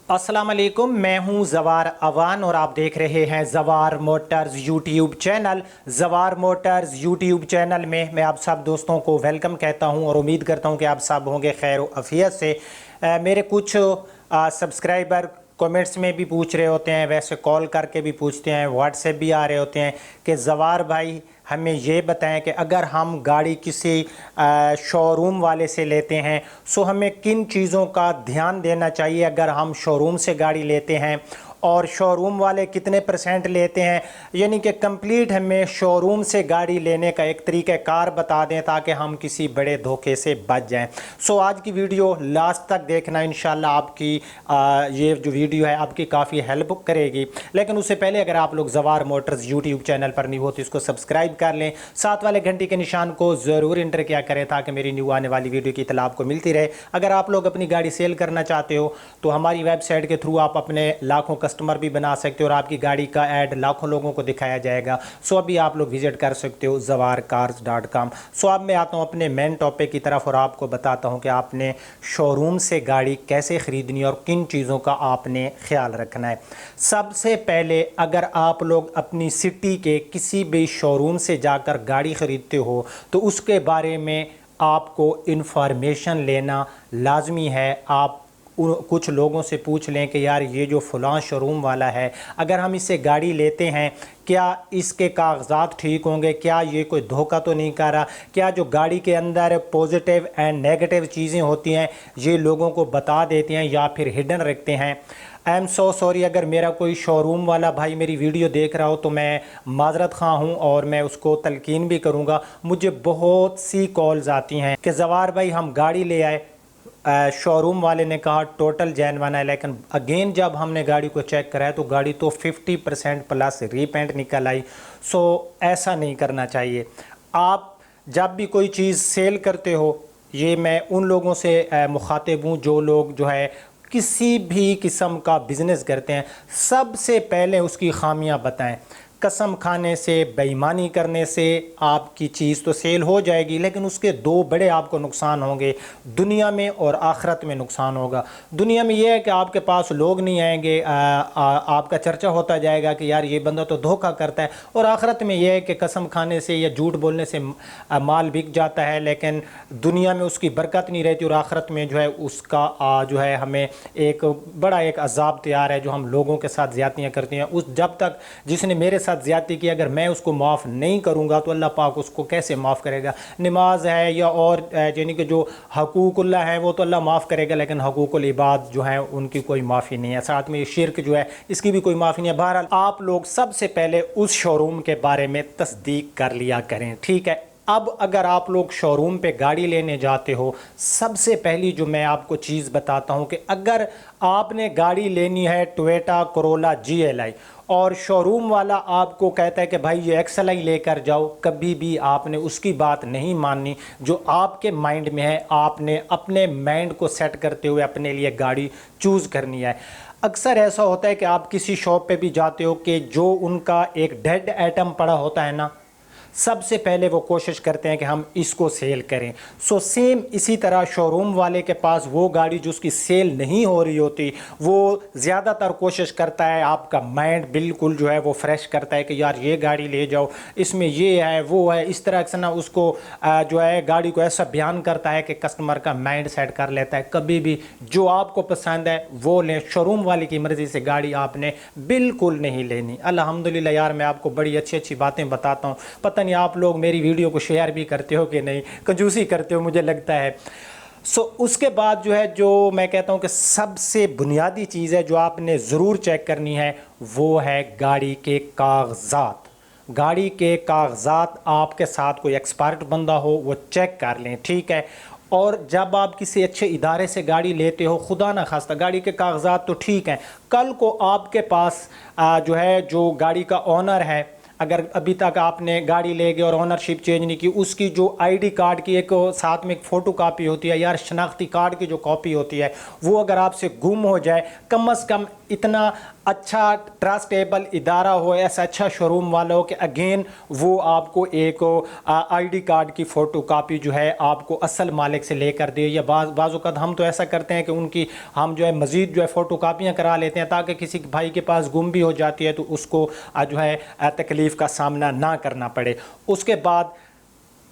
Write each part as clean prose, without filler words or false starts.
अस्सलाम वालेकुम, मैं हूं जवार अवान और आप देख रहे हैं जवार मोटर्स यूट्यूब चैनल। जवार मोटर्स यूट्यूब चैनल में मैं आप सब दोस्तों को वेलकम कहता हूं और उम्मीद करता हूं कि आप सब होंगे खैर व आफियत से। मेरे कुछ सब्सक्राइबर कमेंट्स में भी पूछ रहे होते हैं, वैसे कॉल करके भी पूछते हैं, व्हाट्सएप भी आ रहे होते हैं कि जवार भाई हमें ये बताएं कि अगर हम गाड़ी किसी शोरूम वाले से लेते हैं सो हमें किन चीज़ों का ध्यान देना चाहिए अगर हम शोरूम से गाड़ी लेते हैं, और शोरूम वाले कितने परसेंट लेते हैं। यानी कि कंप्लीट हमें शोरूम से गाड़ी लेने का एक तरीक़ाकार बता दें ताकि हम किसी बड़े धोखे से बच जाएं। सो आज की वीडियो लास्ट तक देखना, इंशाल्लाह आपकी ये जो वीडियो है आपकी काफ़ी हेल्प करेगी। लेकिन उससे पहले अगर आप लोग जवार मोटर्स यूट्यूब चैनल पर नहीं हो तो इसको सब्सक्राइब कर लें, साथ वाले घंटी के निशान को ज़रूर इंटर किया करें ताकि मेरी न्यू आने वाली वीडियो की इत्तला आपको मिलती रहे। अगर आप लोग अपनी गाड़ी सेल करना चाहते हो तो हमारी वेबसाइट के थ्रू आप अपने लाखों कस्टमर भी बना सकते हो और आपकी गाड़ी का ऐड लाखों लोगों को दिखाया जाएगा। सो अभी आप लोग विजिट कर सकते हो zawarcars.com। सो अब मैं आता हूँ अपने मेन टॉपिक की तरफ और आपको बताता हूँ कि आपने शोरूम से गाड़ी कैसे ख़रीदनी है और किन चीज़ों का आपने ख्याल रखना है। सबसे पहले अगर आप लोग अपनी सिटी के किसी भी शोरूम से जाकर गाड़ी ख़रीदते हो तो उसके बारे में आपको इन्फॉर्मेशन लेना लाजमी है। आप कुछ लोगों से पूछ लें कि यार ये जो फ़लाँ शोरूम वाला है, अगर हम इससे गाड़ी लेते हैं क्या इसके कागजात ठीक होंगे, क्या ये कोई धोखा तो नहीं कर रहा, क्या जो गाड़ी के अंदर पॉजिटिव एंड नेगेटिव चीज़ें होती हैं ये लोगों को बता देते हैं या फिर हिडन रखते हैं। आई एम सो सॉरी, अगर मेरा कोई शोरूम वाला भाई मेरी वीडियो देख रहा हो तो मैं माजरत ख़्वाह हूँ और मैं उसको तलकीन भी करूँगा। मुझे बहुत सी कॉल्स आती हैं कि जवार भाई हम गाड़ी ले आए, शोरूम वाले ने कहा टोटल जेन्युइन है, लेकिन अगेन जब हमने गाड़ी को चेक कराया तो गाड़ी तो 50% प्लस रीपेंट निकल आई। सो ऐसा नहीं करना चाहिए। आप जब भी कोई चीज़ सेल करते हो, ये मैं उन लोगों से मुखातिब हूँ जो लोग जो है किसी भी किस्म का बिज़नेस करते हैं, सबसे पहले उसकी खामियां बताएं। कसम खाने से, बेईमानी करने से आपकी चीज़ तो सेल हो जाएगी लेकिन उसके दो बड़े आपको नुकसान होंगे, दुनिया में और आखिरत में नुकसान होगा। दुनिया में यह है कि आपके पास लोग नहीं आएंगे, आपका चर्चा होता जाएगा कि यार ये बंदा तो धोखा करता है, और आखिरत में यह है कि कसम खाने से या झूठ बोलने से माल बिक जाता है लेकिन दुनिया में उसकी बरकत नहीं रहती और आखिरत में जो है उसका जो है हमें एक बड़ा एक अजाब तैयार है जो हम लोगों के साथ ज़्यादतियाँ करते हैं। उस जब तक जिसने मेरे साथ ज़्यादती की अगर मैं उसको माफ़ नहीं करूँगा तो अल्लाह पाक उसको कैसे माफ़ करेगा। नमाज है या और यानी कि जो हकूकुल्लाह है वो तो अल्लाह माफ़ करेगा लेकिन हकूकुल इबाद जो है उनकी कोई माफ़ी नहीं है, साथ में शिर्क जो है इसकी भी कोई माफ़ी नहीं है। बहरहाल आप लोग सबसे पहले उस शोरूम के बारे में तस्दीक कर लिया करें, ठीक है। अब अगर आप लोग शोरूम पे गाड़ी लेने जाते हो, सबसे पहली जो मैं आपको चीज़ बताता हूँ कि अगर आपने गाड़ी लेनी है टोयोटा कोरोला GLI और शोरूम वाला आपको कहता है कि भाई ये XLI लेकर जाओ, कभी भी आपने उसकी बात नहीं माननी। जो आपके माइंड में है आपने अपने माइंड को सेट करते हुए अपने लिए गाड़ी चूज़ करनी है। अक्सर ऐसा होता है कि आप किसी शॉप पे भी जाते हो कि जो उनका एक डेड आइटम पड़ा होता है ना, सबसे पहले वो कोशिश करते हैं कि हम इसको सेल करें। सो सेम इसी तरह शोरूम वाले के पास वो गाड़ी जो उसकी सेल नहीं हो रही होती वो ज़्यादातर कोशिश करता है आपका माइंड बिल्कुल जो है वो फ्रेश करता है कि यार ये गाड़ी ले जाओ, इसमें ये है वो है, इस तरह से ना उसको जो है गाड़ी को ऐसा बयान करता है कि कस्टमर का माइंड सेट कर लेता है। कभी भी जो आपको पसंद है वो लें, शोरूम वाले की मर्ज़ी से गाड़ी आपने बिल्कुल नहीं लेनी। अल्हम्दुलिल्लाह यार मैं आपको बड़ी अच्छी अच्छी बातें बताता हूँ, पता नहीं आप लोग मेरी वीडियो को शेयर भी करते हो कि नहीं, कंजूसी करते हो मुझे लगता है। सो उसके बाद जो है जो मैं कहता हूँ कि सबसे बुनियादी चीज़ है जो आपने ज़रूर चेक करनी है वो है गाड़ी के कागज़ात। गाड़ी के कागज़ात आपके साथ कोई एक्सपर्ट बंदा हो वो चेक कर लें, ठीक है। और जब आप किसी अच्छे इदारे से गाड़ी लेते हो, खुदा ना खास्ता गाड़ी के कागज़ात तो ठीक हैं, कल को आपके पास जो है जो गाड़ी का ऑनर है अगर अभी तक आपने गाड़ी ले गए और ओनरशिप चेंज नहीं की, उसकी जो आईडी कार्ड की एक साथ में एक फ़ोटो कापी होती है, यार शनाख्ती कार्ड की जो कॉपी होती है, वो अगर आपसे गुम हो जाए, कम से कम इतना अच्छा ट्रस्टेबल इदारा हो, ऐसा अच्छा शोरूम वाला हो कि अगेन वो आपको एक आईडी कार्ड की फ़ोटो कापी जो है आपको असल मालिक से लेकर दे। या बाज़ हम तो ऐसा करते हैं कि उनकी हम जो है मज़ीद जो है फ़ोटो कापियाँ करा लेते हैं ताकि किसी भाई के पास गुम भी हो जाती है तो उसको जो है तकलीफ़ का सामना ना करना पड़े। उसके बाद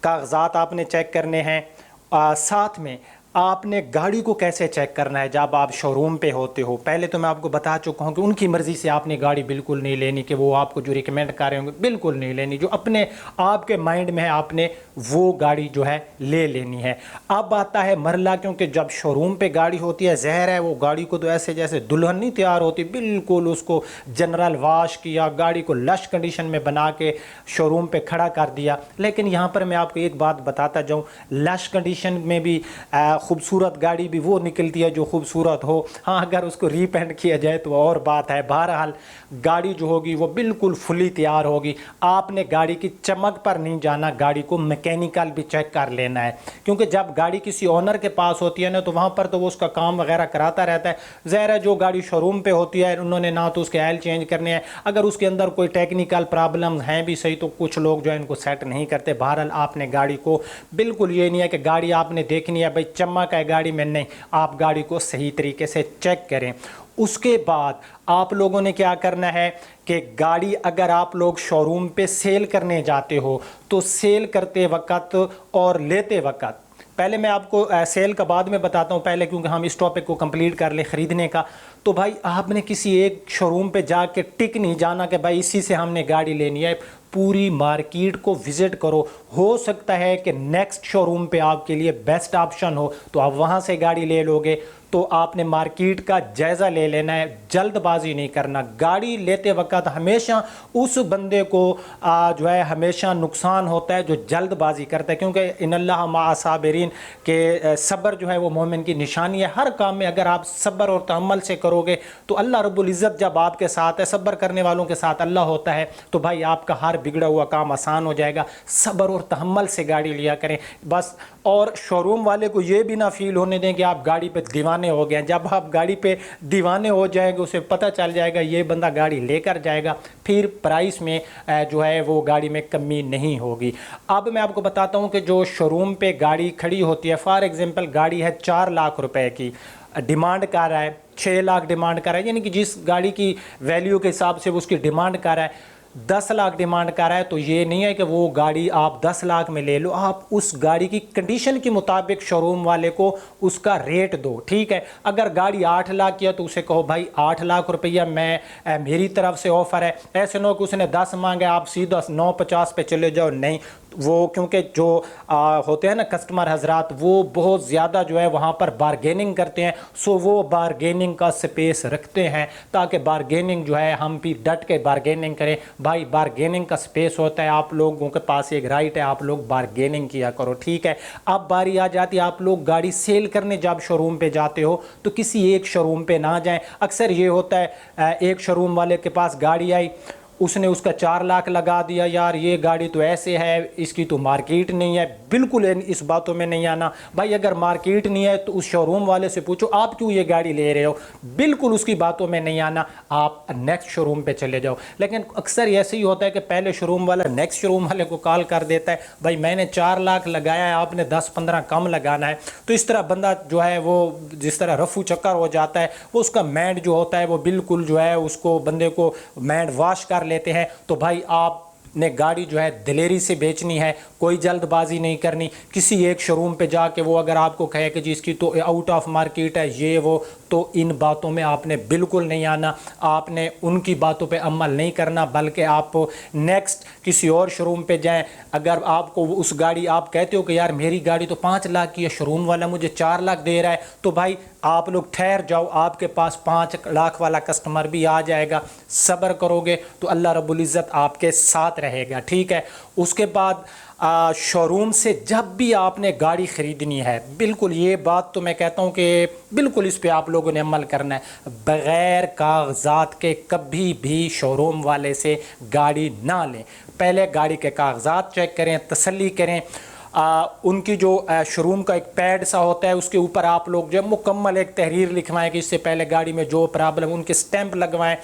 कागज़ात आपने चेक करने हैं, साथ में आपने गाड़ी को कैसे चेक करना है जब आप शोरूम पे होते हो। पहले तो मैं आपको बता चुका हूँ कि उनकी मर्ज़ी से आपने गाड़ी बिल्कुल नहीं लेनी कि वो आपको जो रिकमेंड कर रहे होंगे बिल्कुल नहीं लेनी, जो अपने आपके माइंड में है आपने वो गाड़ी जो है ले लेनी है। अब आता है मरला, क्योंकि जब शोरूम पे गाड़ी होती है ज़हर है वो गाड़ी को तो ऐसे जैसे दुल्हन नहीं तैयार होती, बिल्कुल उसको जनरल वाश किया, गाड़ी को लश कंडीशन में बना के शोरूम पे खड़ा कर दिया। लेकिन यहाँ पर मैं आपको एक बात बताता जाऊँ, लश कंडीशन में भी खूबसूरत गाड़ी भी वो निकलती है जो खूबसूरत हो। हाँ, अगर उसको रीपेंट किया जाए तो और बात है। बहरहाल गाड़ी जो होगी वो बिल्कुल फुली तैयार होगी। आपने गाड़ी की चमक पर नहीं जाना, गाड़ी को मैकेनिकल भी चेक कर लेना है, क्योंकि जब गाड़ी किसी ओनर के पास होती है ना तो वहाँ पर तो वो उसका काम वगैरह कराता रहता है। ज़ाहिर है जो गाड़ी शोरूम पे होती है उन्होंने ना तो उसके ऑयल चेंज करने हैं, अगर उसके अंदर कोई टेक्निकल प्रॉब्लम हैं भी सही तो कुछ लोग जो है इनको सेट नहीं करते। बहरहाल आपने गाड़ी को बिल्कुल ये नहीं है कि गाड़ी आपने देखनी है भाई चमक है गाड़ी में, नहीं, आप गाड़ी को सही तरीके से चेक करें। उसके बाद आप लोगों ने क्या करना है कि गाड़ी अगर आप लोग शोरूम पे सेल करने जाते हो तो सेल करते वक्त और लेते वक्त, पहले मैं आपको सेल का बाद में बताता हूँ पहले, क्योंकि हम इस टॉपिक को कंप्लीट कर ले ख़रीदने का। तो भाई आपने किसी एक शोरूम पे जाके टिक नहीं जाना कि भाई इसी से हमने गाड़ी लेनी है, पूरी मार्केट को विज़िट करो। हो सकता है कि नेक्स्ट शोरूम पे आपके लिए बेस्ट ऑप्शन हो तो आप वहाँ से गाड़ी ले लोगे। तो आपने मार्केट का जायज़ा ले लेना है, जल्दबाजी नहीं करना। गाड़ी लेते वक्त हमेशा उस बंदे को जो है हमेशा नुकसान होता है जो जल्दबाजी करता है, क्योंकि इन्नल्लाह मअ साबिरीन के सब्र जो है वो मोमिन की निशानी है। हर काम में अगर आप सब्र और तहम्मुल से करोगे तो अल्लाह रब्बुल इज़्ज़त जब आपके साथ है, सब्र करने वालों के साथ अल्लाह होता है, तो भाई आपका हर बिगड़ा हुआ काम आसान हो जाएगा। सब्र और तहम्मुल से गाड़ी लिया करें बस। और शोरूम वाले को ये भी ना फील होने दें कि आप गाड़ी पे दीवाने हो गए। जब आप गाड़ी पे दीवाने हो जाएंगे उसे पता चल जाएगा ये बंदा गाड़ी लेकर जाएगा, फिर प्राइस में जो है वो गाड़ी में कमी नहीं होगी। अब मैं आपको बताता हूँ कि जो शोरूम पे गाड़ी खड़ी होती है, फॉर एग्जांपल गाड़ी है 4 लाख रुपए की, डिमांड कर रहा है 6 लाख डिमांड कर रहा है, यानी कि जिस गाड़ी की वैल्यू के हिसाब से वो उसकी डिमांड कर रहा है 10 लाख डिमांड कर रहा है, तो ये नहीं है कि वो गाड़ी आप 10 लाख में ले लो, आप उस गाड़ी की कंडीशन के मुताबिक शोरूम वाले को उसका रेट दो। ठीक है, अगर गाड़ी 8 लाख की है तो उसे कहो भाई 8 लाख रुपया मैं मेरी तरफ से ऑफ़र है। ऐसे नो कि उसने 10 मांगे आप सीधा 950 पे चले जाओ, नहीं। वो क्योंकि जो होते हैं ना कस्टमर हजरात, वो बहुत ज़्यादा जो है वहाँ पर बारगेनिंग करते हैं, सो वो बारगेनिंग का स्पेस रखते हैं ताकि बारगेनिंग जो है हम भी डट के बारगेनिंग करें। भाई बारगेनिंग का स्पेस होता है, आप लोगों के पास एक राइट है, आप लोग बारगेनिंग किया करो। ठीक है, अब बारी आ जाती है आप लोग गाड़ी सेल करने जब शोरूम पे जाते हो तो किसी एक शोरूम पे ना जाएं। अक्सर ये होता है एक शोरूम वाले के पास गाड़ी आई, उसने उसका 4 लाख लगा दिया, यार ये गाड़ी तो ऐसे है, इसकी तो मार्केट नहीं है। बिल्कुल इस बातों में नहीं आना भाई, अगर मार्केट नहीं है तो उस शोरूम वाले से पूछो आप क्यों ये गाड़ी ले रहे हो, बिल्कुल उसकी बातों में नहीं आना, आप नेक्स्ट शोरूम पे चले जाओ। लेकिन अक्सर ऐसे ही होता है कि पहले शोरूम वाला नेक्स्ट शोरूम वाले को कॉल कर देता है, भाई मैंने 4 लाख लगाया है, आपने 10-15 कम लगाना है। तो इस तरह बंदा जो है वो जिस तरह रफू चक्कर हो जाता है, वो उसका माइंड जो होता है वो बिल्कुल जो है उसको बंदे को माइंड वॉश कर लेते हैं। तो भाई आपने गाड़ी जो है दिलेरी से बेचनी है, कोई जल्दबाजी नहीं करनी। किसी एक शोरूम पे जाके वो अगर आपको कहे कि जिसकी तो आउट ऑफ मार्केट है ये वो, तो इन बातों में आपने बिल्कुल नहीं आना, आपने उनकी बातों पे अमल नहीं करना, बल्कि आप नेक्स्ट किसी और शोरूम पे जाएं। अगर आपको उस गाड़ी आप कहते हो कि यार मेरी गाड़ी तो 5 लाख की है, शोरूम वाला मुझे 4 लाख दे रहा है, तो भाई आप लोग ठहर जाओ, आपके पास 5 लाख वाला कस्टमर भी आ जाएगा। सब्र करोगे तो अल्लाह रब्बुल इज़्ज़त आपके साथ रहेगा। ठीक है, उसके बाद शोरूम से जब भी आपने गाड़ी ख़रीदनी है, बिल्कुल ये बात तो मैं कहता हूँ कि बिल्कुल इस पे आप लोगों ने अमल करना है। बग़ैर कागज़ात के कभी भी शोरूम वाले से गाड़ी ना लें। पहले गाड़ी के कागज़ात चेक करें, तसल्ली करें। उनकी जो शोरूम का एक पैड सा होता है, उसके ऊपर आप लोग जो मुकम्मल एक तहरीर लिखवाएं कि इससे पहले गाड़ी में जो प्रॉब्लम, उनके स्टैंप लगवाएं,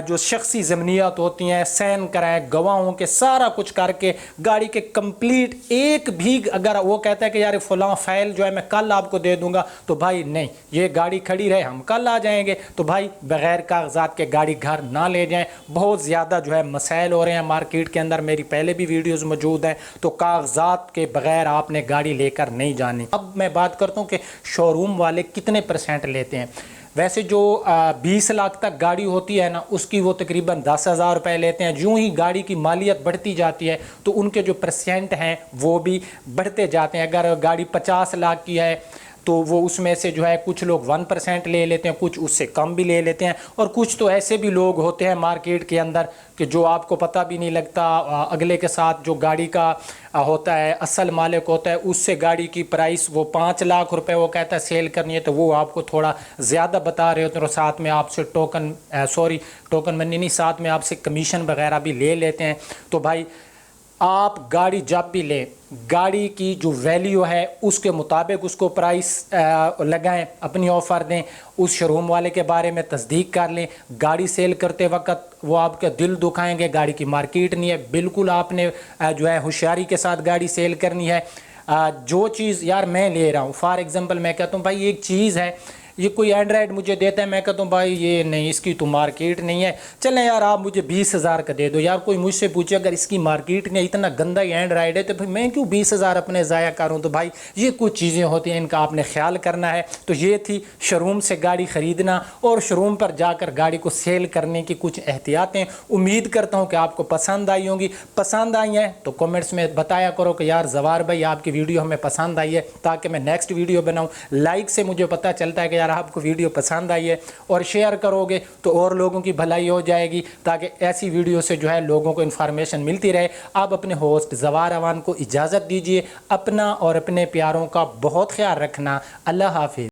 जो शख्सी ज़मीनियात होती हैं साइन कराएं, गवाहों के सारा कुछ करके गाड़ी के कंप्लीट। एक भी अगर वो कहता है कि यार फ़लाँ फ़ाइल जो है मैं कल आपको दे दूंगा, तो भाई नहीं, ये गाड़ी खड़ी रहे, हम कल आ जाएंगे। तो भाई बग़ैर कागज़ात के गाड़ी घर ना ले जाएँ। बहुत ज़्यादा जो है मसाइल हो रहे हैं मार्केट के अंदर, मेरी पहले भी वीडियोज़ मौजूद हैं। तो कागज़ात के बगैर आपने गाड़ी लेकर नहीं जानी। अब मैं बात करता हूँ कि शोरूम वाले कितने % लेते हैं। वैसे जो 20 लाख तक गाड़ी होती है ना, उसकी वो तकरीबन 10,000 रुपये लेते हैं। यूँ ही गाड़ी की मालियत बढ़ती जाती है तो उनके जो % हैं वो भी बढ़ते जाते हैं। अगर गाड़ी 50 लाख की है तो वो उसमें से जो है कुछ लोग 1% ले लेते हैं, कुछ उससे कम भी ले लेते हैं। और कुछ तो ऐसे भी लोग होते हैं मार्केट के अंदर कि जो आपको पता भी नहीं लगता, अगले के साथ जो गाड़ी का होता है असल मालिक होता है, उससे गाड़ी की प्राइस वो 5 लाख रुपए वो कहता है सेल करनी है, तो वो आपको थोड़ा ज़्यादा बता रहे होते हैं। और साथ में आपसे टोकन मनी नहीं, साथ में आपसे कमीशन वगैरह भी ले लेते हैं। तो भाई आप गाड़ी जब भी लें, गाड़ी की जो वैल्यू है उसके मुताबिक उसको प्राइस लगाएं, अपनी ऑफ़र दें, उस शोरूम वाले के बारे में तस्दीक कर लें। गाड़ी सेल करते वक्त वो आपका दिल दुखाएंगे, गाड़ी की मार्केट नहीं है। बिल्कुल आपने जो है होशियारी के साथ गाड़ी सेल करनी है। जो चीज़ यार मैं ले रहा हूँ, फॉर एग्ज़ाम्पल मैं कहता हूँ भाई एक चीज़ है, ये कोई एंड्राइड मुझे देता है, मैं कहता हूँ भाई ये नहीं, इसकी तो मार्केट नहीं है, चलें यार आप मुझे 20,000 का दे दो। यार कोई मुझसे पूछे अगर इसकी मार्केट नहीं, इतना गंदा एंड्राइड है, तो भाई मैं क्यों 20,000 अपने ज़ाया करूँ। तो भाई ये कुछ चीज़ें होती हैं, इनका आपने ख्याल करना है। तो ये थी शोरूम से गाड़ी ख़रीदना और शोरूम पर जाकर गाड़ी को सेल करने की कुछ एहतियातें। उम्मीद करता हूँ कि आपको पसंद आई होंगी। पसंद आई हैं तो कमेंट्स में बताया करो कि यार ज़वार भाई आपकी वीडियो हमें पसंद आई है, ताकि मैं नेक्स्ट वीडियो बनाऊँ। लाइक से मुझे पता चलता है कि यार आपको वीडियो पसंद आई है, और शेयर करोगे तो और लोगों की भलाई हो जाएगी, ताकि ऐसी वीडियो से जो है लोगों को इन्फॉर्मेशन मिलती रहे। आप अपने होस्ट ज़वार अवान को इजाज़त दीजिए। अपना और अपने प्यारों का बहुत ख्याल रखना। अल्लाह हाफिज़।